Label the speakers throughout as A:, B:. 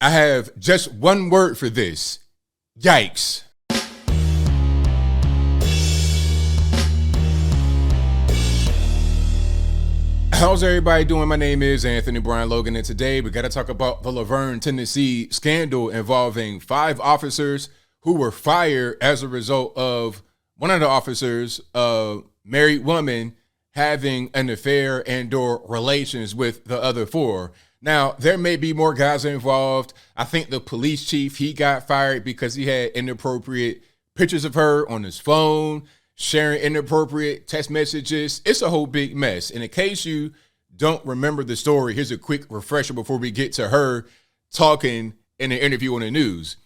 A: I have just one word for this. Yikes. How's everybody doing? My name is Anthony Brian Logan, and today we got to talk about the Laverne, Tennessee scandal involving 5 officers who were fired as a result of one of the officers, a married woman, having an affair and/or relations with the other 4. Now, there may be more guys involved. I think the police chief, he got fired because he had inappropriate pictures of her on his phone, sharing inappropriate text messages. It's a whole big mess. And in case you don't remember the story, here's a quick refresher before we get to her talking in an interview on the news.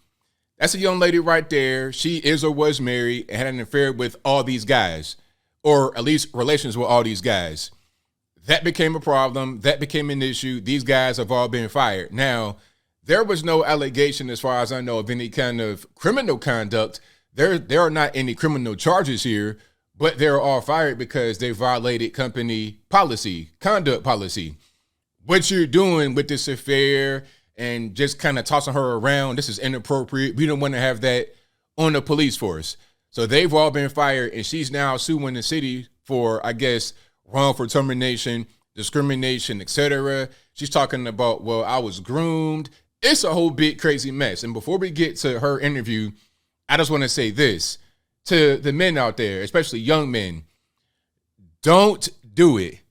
A: That's a young lady right there. She is or was married and had an affair with all these guys, or at least relations with all these guys. That became a problem. That became an issue. These guys have all been fired. Now, there was no allegation, as far as I know, of any kind of criminal conduct. There are not any criminal charges here, but they're all fired because they violated company policy, conduct policy. What you're doing with this affair and just kind of tossing her around, this is inappropriate. We don't want to have that on the police force. So they've all been fired, and she's now suing the city for, I guess, wrongful termination, discrimination, etc. She's talking about, well, I was groomed. It's a whole big crazy mess. And before we get to her interview, I just want to say this to the men out there, especially young men. Don't do it.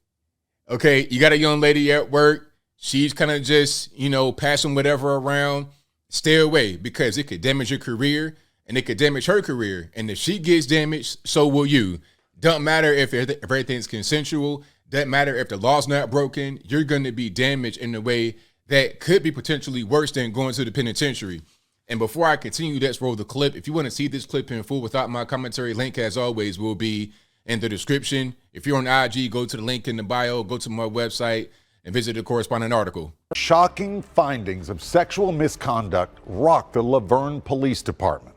A: Okay, you got a young lady at work. She's kind of just, passing whatever around. Stay away, because it could damage your career and it could damage her career. And if she gets damaged, so will you. Don't matter if everything's consensual. Doesn't matter if the law's not broken. You're going to be damaged in a way that could be potentially worse than going to the penitentiary. And before I continue, let's roll the clip. If you want to see this clip in full without my commentary, link as always will be in the description. If you're on IG, go to the link in the bio, go to my website and visit the corresponding article.
B: Shocking findings of sexual misconduct rocked the Laverne Police Department.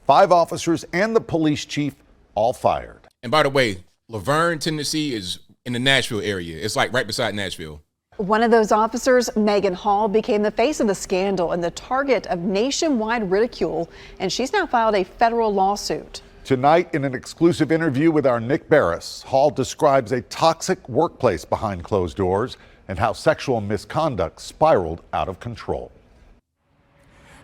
B: 5 officers and the police chief all fired.
A: And by the way, Laverne, Tennessee is in the Nashville area. It's like right beside Nashville.
C: One of those officers, Megan Hall, became the face of the scandal and the target of nationwide ridicule, and she's now filed a federal lawsuit.
B: Tonight, in an exclusive interview with our Nick Barris, Hall describes a toxic workplace behind closed doors and how sexual misconduct spiraled out of control.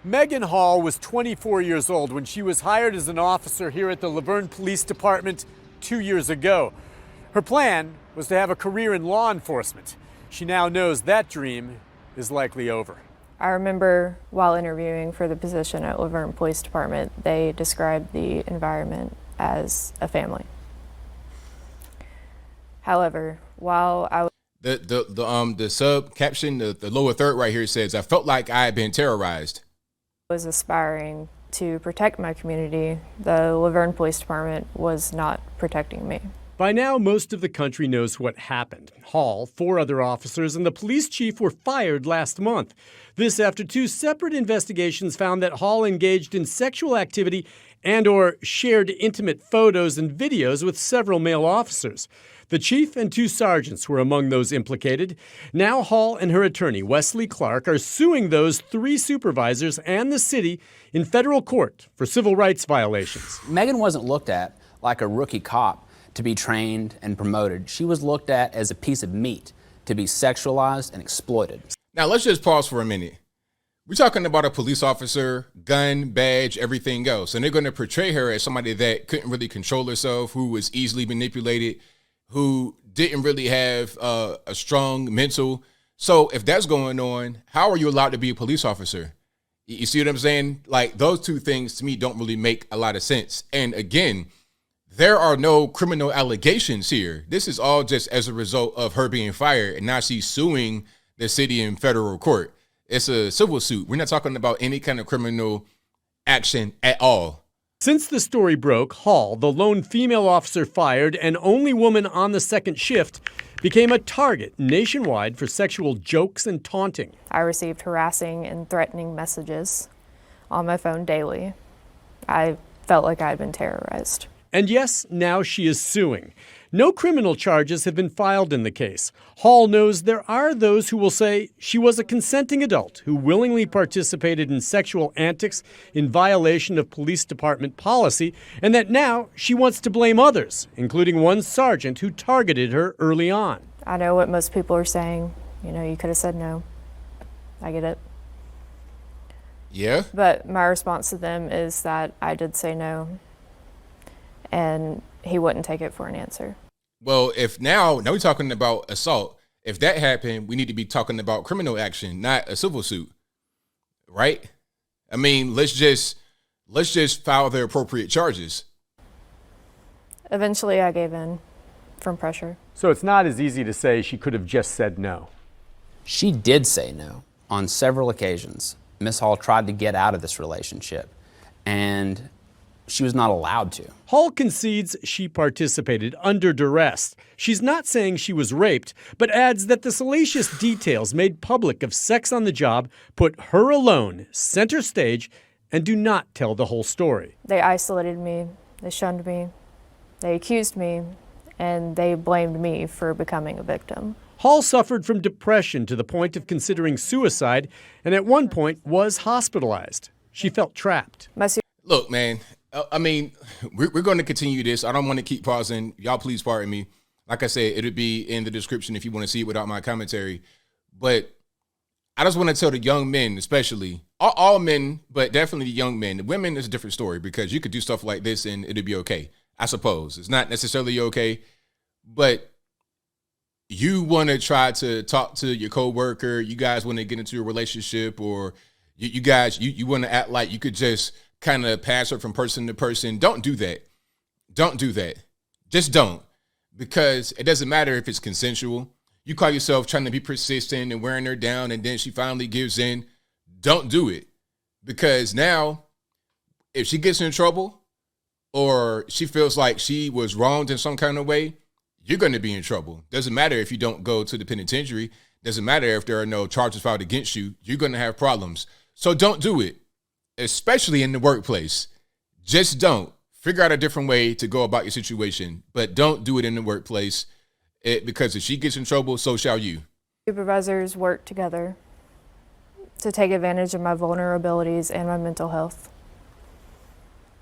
D: Megan Hall was 24 years old when she was hired as an officer here at the Laverne Police Department 2 years ago. Her plan was to have a career in law enforcement. She now knows that dream is likely over.
E: I remember while interviewing for the position at Laverne Police Department, they described the environment as a family. However, while I was
A: the sub caption, the lower third right here says, "I felt like I had been terrorized."
E: Was aspiring to protect my community, the Laverne Police Department was not protecting me.
D: By now, most of the country knows what happened. Hall, 4 other officers, and the police chief were fired last month. This after 2 separate investigations found that Hall engaged in sexual activity and/or shared intimate photos and videos with several male officers. The chief and 2 sergeants were among those implicated. Now Hall and her attorney, Wesley Clark, are suing those 3 supervisors and the city in federal court for civil rights violations.
F: Megan wasn't looked at like a rookie cop to be trained and promoted. She was looked at as a piece of meat to be sexualized and exploited.
A: Now let's just pause for a minute. We're talking about a police officer, gun, badge, everything else. And they're going to portray her as somebody that couldn't really control herself, who was easily manipulated, who didn't really have a strong mental. So if that's going on, how are you allowed to be a police officer? You see what I'm saying? Like, those 2 things to me don't really make a lot of sense. And again, there are no criminal allegations here. This is all just as a result of her being fired, and now she's suing the city in federal court. It's a civil suit. We're not talking about any kind of criminal action at all.
D: Since the story broke, Hall, the lone female officer fired and only woman on the second shift, became a target nationwide for sexual jokes and taunting.
E: I received harassing and threatening messages on my phone daily. I felt like I had been terrorized.
D: And yes, now she is suing. No criminal charges have been filed in the case. Hall knows there are those who will say she was a consenting adult who willingly participated in sexual antics in violation of police department policy, and that now she wants to blame others, including one sergeant who targeted her early on.
E: I know what most people are saying. You know, you could have said no. I get it.
A: Yeah.
E: But my response to them is that I did say no, and he wouldn't take it for an answer.
A: Well, if now we're talking about assault. If that happened, we need to be talking about criminal action, not a civil suit, right? I mean, let's just file the appropriate charges.
E: Eventually, I gave in from pressure.
D: So it's not as easy to say she could have just said no.
F: She did say no on several occasions. Miss Hall tried to get out of this relationship, and she was not allowed to.
D: Hall concedes she participated under duress. She's not saying she was raped, but adds that the salacious details made public of sex on the job put her alone center stage and do not tell the whole story.
E: They isolated me, they shunned me, they accused me, and they blamed me for becoming a victim.
D: Hall suffered from depression to the point of considering suicide and at one point was hospitalized. She felt trapped.
A: Look, man, I mean, we're going to continue this. I don't want to keep pausing. Y'all, please pardon me. Like I said, it'll be in the description if you want to see it without my commentary. But I just want to tell the young men, especially, all men, but definitely the young men. The women is a different story because you could do stuff like this and it'll be okay, I suppose. It's not necessarily okay, but you want to try to talk to your coworker. You guys want to get into a relationship, or you guys want to act like you could just kind of pass her from person to person. Don't do that. Don't do that. Just don't. Because it doesn't matter if it's consensual. You call yourself trying to be persistent and wearing her down, and then she finally gives in. Don't do it. Because now, if she gets in trouble or she feels like she was wronged in some kind of way, you're going to be in trouble. Doesn't matter if you don't go to the penitentiary. Doesn't matter if there are no charges filed against you. You're going to have problems. So don't do it, especially in the workplace. Just don't. Figure out a different way to go about your situation, but don't do it in the workplace because if she gets in trouble, so shall you.
E: Supervisors work together to take advantage of my vulnerabilities and my mental health.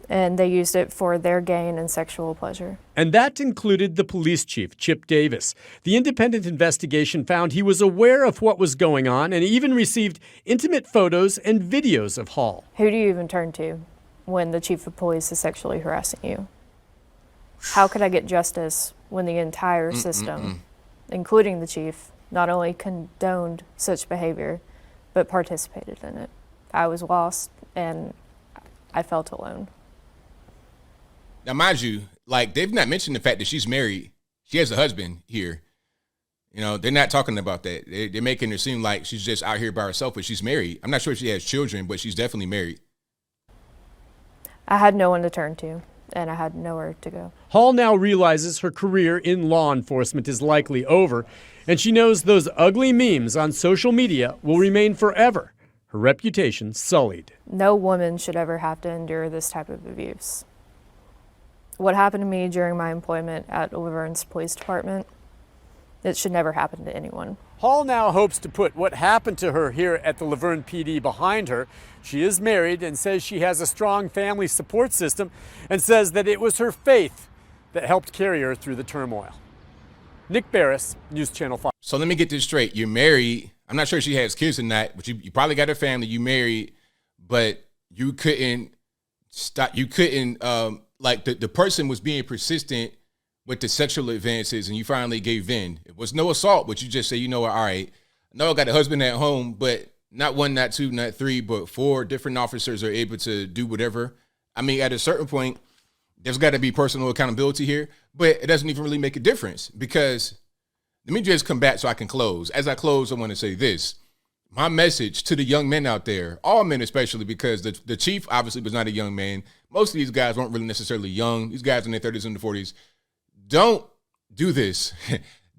E: And they used it for their gain and sexual pleasure.
D: And that included the police chief, Chip Davis. The independent investigation found he was aware of what was going on and even received intimate photos and videos of Hall.
E: Who do you even turn to when the chief of police is sexually harassing you? How could I get justice when the entire system, including the chief, not only condoned such behavior, but participated in it? I was lost and I felt alone.
A: Now, mind you, like, they've not mentioned the fact that she's married. She has a husband here. You know, they're not talking about that. They're making her seem like she's just out here by herself, but she's married. I'm not sure if she has children, but she's definitely married.
E: I had no one to turn to, and I had nowhere to go.
D: Hall now realizes her career in law enforcement is likely over, and she knows those ugly memes on social media will remain forever. Her reputation sullied.
E: No woman should ever have to endure this type of abuse. What happened to me during my employment at Laverne's police department, it should never happen to anyone.
D: Hall now hopes to put what happened to her here at the Laverne PD behind her. She is married and says she has a strong family support system and says that it was her faith that helped carry her through the turmoil. Nick Barris, News Channel 5.
A: So let me get this straight. You're married. I'm not sure if she has kids or not, but you probably got a family. You married, but you couldn't stop. You couldn't, like the person was being persistent with the sexual advances and you finally gave in. It was no assault, but you just say, you know what, all right, I know I got a husband at home, but not one, not two, not three, but 4 different officers are able to do whatever. I mean, at a certain point, there's got to be personal accountability here, but it doesn't even really make a difference because let me just come back so I can close. As I close, I want to say this. My message to the young men out there, all men especially, because the chief obviously was not a young man. Most of these guys weren't really necessarily young. These guys in their 30s and their 40s. Don't do this.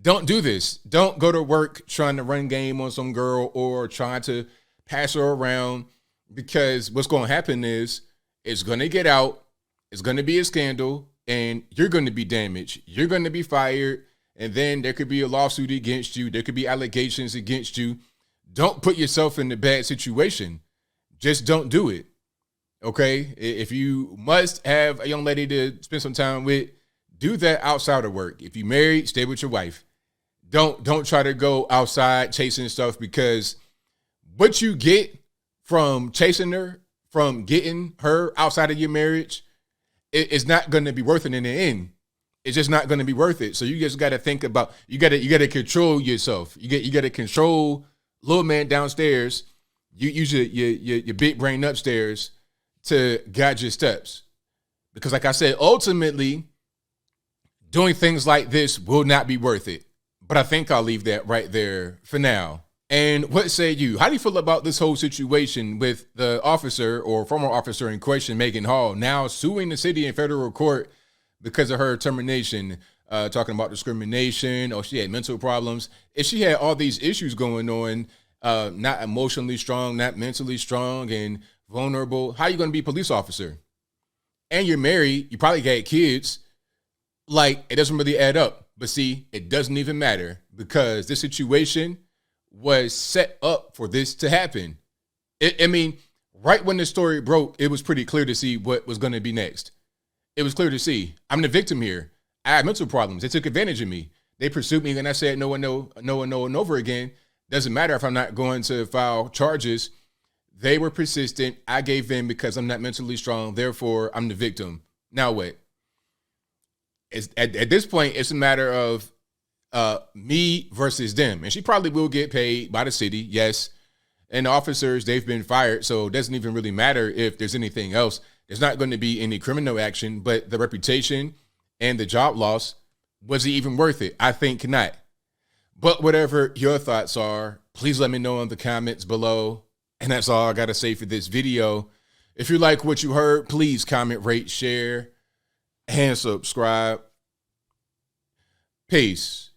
A: Don't do this. Don't go to work trying to run game on some girl or trying to pass her around, because what's going to happen is it's going to get out. It's going to be a scandal. and you're going to be damaged. You're going to be fired, and then there could be a lawsuit against you. There could be allegations against you. Don't put yourself in a bad situation. Just don't do it. Okay? If you must have a young lady to spend some time with, do that outside of work. If you're married, stay with your wife. Don't try to go outside chasing stuff, because what you get from chasing her, from getting her outside of your marriage, it's not going to be worth it in the end. It's just not going to be worth it. So you just got to think about, you got to control yourself. You got to control little man downstairs. You use your big brain upstairs to guide your steps. Because like I said, ultimately, doing things like this will not be worth it. But I think I'll leave that right there for now. And what say you? How do you feel about this whole situation with the officer or former officer in question, Megan Hall, now suing the city in federal court because of her termination, talking about discrimination, or she had mental problems? If she had all these issues going on, not emotionally strong, not mentally strong, and vulnerable, how are you going to be a police officer? And you're married, you probably got kids. Like, it doesn't really add up. But see, it doesn't even matter, because this situation was set up for this to happen. I mean, right when the story broke, it was pretty clear to see what was going to be next. It was clear to see, I'm the victim here. I had mental problems. They took advantage of me. They pursued me, and I said no and over again. Doesn't matter if I'm not going to file charges. They were persistent. I gave in because I'm not mentally strong. Therefore, I'm the victim. Now what? At this point, it's a matter of me versus them. And she probably will get paid by the city, yes. And the officers, they've been fired, so it doesn't even really matter if there's anything else. There's not going to be any criminal action, but the reputation and the job loss, was it even worth it? I think not. But whatever your thoughts are, please let me know in the comments below. And that's all I got to say for this video. If you like what you heard, please comment, rate, share, and subscribe. Peace.